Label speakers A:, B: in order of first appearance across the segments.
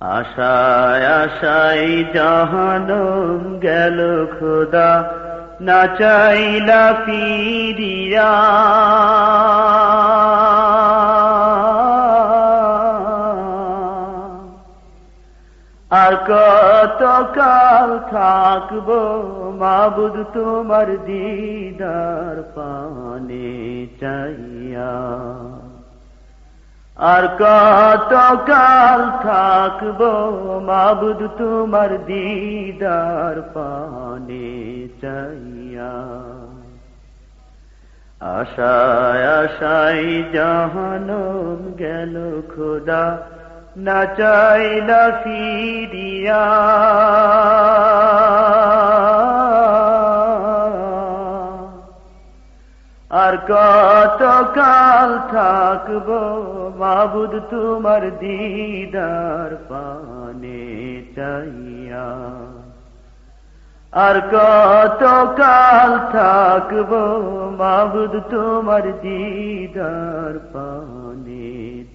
A: আশায় আশায় জাহানম গেল খোদা, না চাইলা ফিরিয়া। আর কত কাল থাকবো মাবুদ তোমার দিদার পানে চাইয়া। আর কত কাল থাকবো মাবুদ তোমার দিদার পানে চাইয়া। আশায় আশায় জাহানম গেল খোদা, না চাইলা ফিরিয়া। আর কত কাল থাকবো মাবুদ তোমার দিদার পানে চাইয়া। আর কত কাল থাকবো মাবুদ তোমার দিদার পানে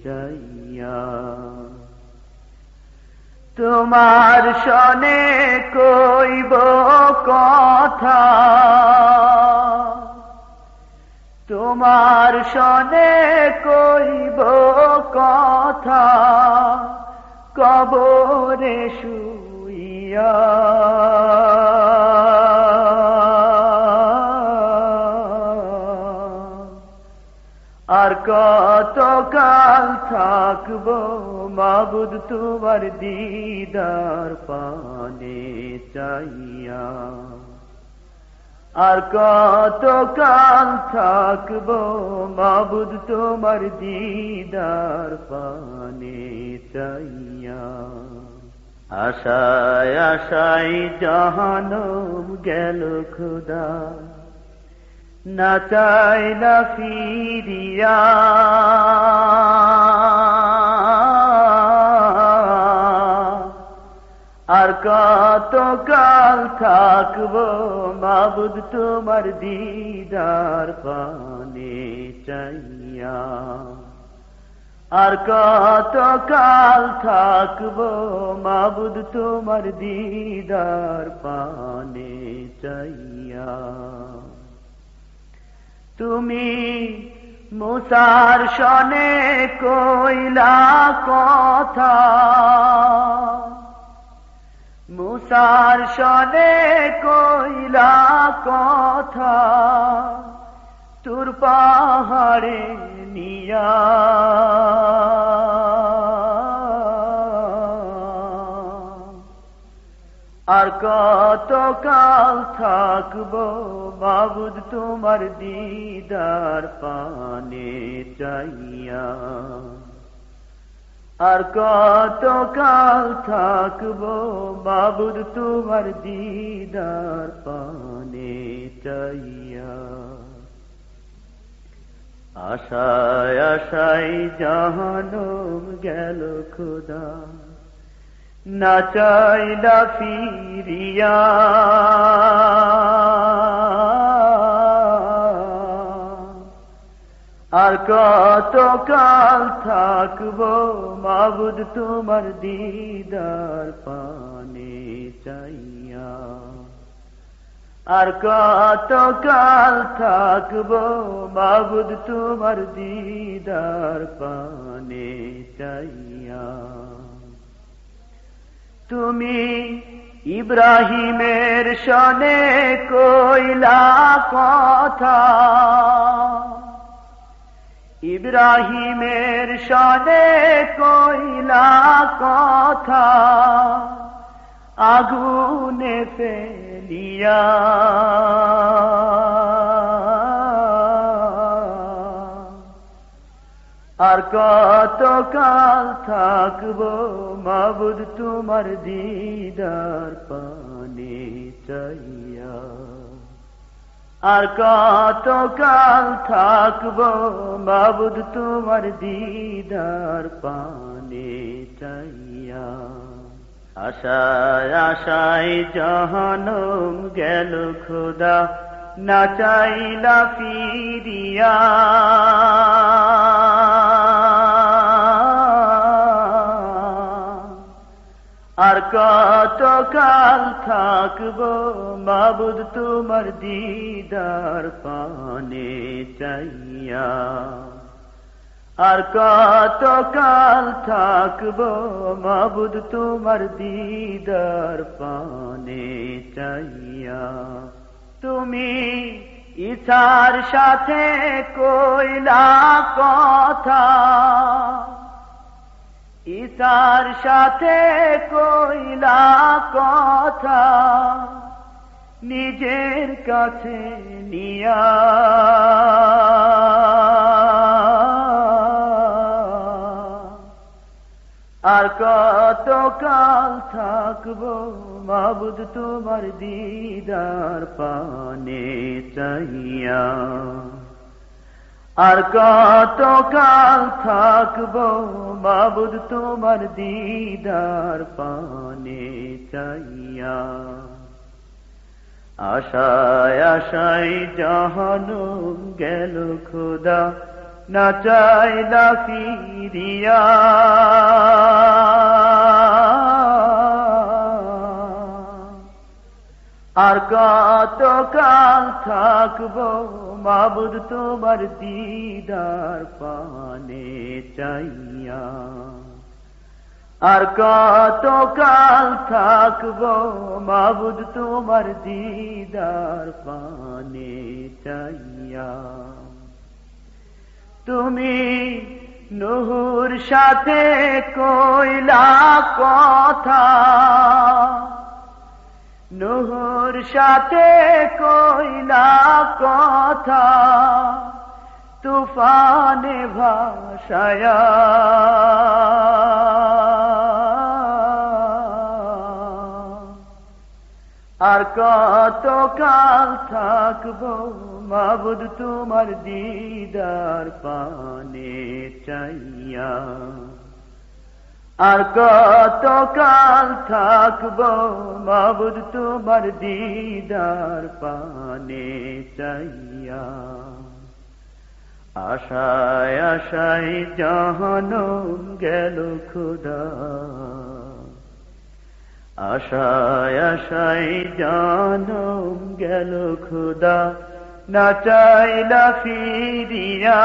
A: চাইয়া। তোমার শনে কইব কথা, তোমার শনে কইব কথা, কবরে শুইয়া। আর কত কাল থাকবো মাবুদ তোমার দিদার পানে চাইয়া। আর কত কাল থাকবো মাবুদ তোমার দিদার পানে চাইয়া। আশায় আশায় জাহানম গেল খোদা, না চাইলা ফিরিয়া। আর কত কাল থাকবো মাবুদ তোমার দিদার পানে চাইয়া। আর কত কাল থাকবো মাবুদ তোমার দিদার পানে চাইয়া। তুমি মুসার শনে কইলা কথা, মুসার শনে কইলা কথা, তুর পাহাড়ে নিয়া। আর কত কাল থাকবো মাবুদ তোমার দিদার পানে চাইয়া। আর কত কাল থাকবো মাবুদ তোমার দিদার পানে চাইয়া। আশায় আশায় জাহানম গেল খোদা, না চাইলা ফিরিয়া। আর কত কাল থাকবো মাবুদ তোমার দিদার পানে চাইয়া। আর কত কাল থাকবো মাবুদ তোমার দিদার পানে চাইয়া। তুমি ইব্রাহিমের শনে কইলা কথা, ইব্রাহিমের শনে কইলা কথা, আগুনে ফেলিয়া। আর কত কাল থাকবো মাবুদ তোমার দিদার পানে চাইয়া। আর কত কাল থাকবো মাবুদ তোমার দিদার পানে চাইয়া। আশায় আশায় জাহানম গেল খোদা, না চাইলা ফিরিয়া। আর কতকাল থাকবো মাবুদ তোমার দিদার পানে চাইয়া, আর কতকাল থাকবো মাবুদ তোমার দিদার পানে চাইয়া। তুমি ইচ্ছার সাথে কইলা কথা, ইচ্ছার সাথে কইলা কথা, নিজের কাছে নিয়া আর কতকাল থাকবো মাবুদ তোমার দিদার পানে চাইয়া, আর কতকাল থাকবো মাবুদ তোমার দিদার পানে চাইয়া। আশায় আশায় জাহানুম গেল খোদা, না চাইলা ফিরিয়া, আর কতকাল থাকবো মাবুদ তোমার দিদার পানে চাইয়া, আর কতকাল থাকবো মাবুদ তোমার দিদার পানে চাইয়া। তুমি নূহর সাথে কইলা কথা, নূহর সাথে কইলা কথা, তুফানে ভাসায়া, আর কতকাল থাকবো মাবুদ তোমার দিদার পানে চাইয়া, আর কতকাল থাকবো মাবুদ তোমার দিদার পানে চাইয়া। আশায় আশায় জাহানুম গেল খোদা, আশায় আশায় জাহানুম গেল খোদা, না চাইলা ফিরিয়া,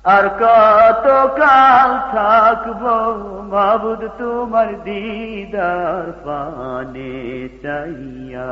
A: আর কতকাল থাকবো মাবুদ তোমার দিদার পানে চাইয়া।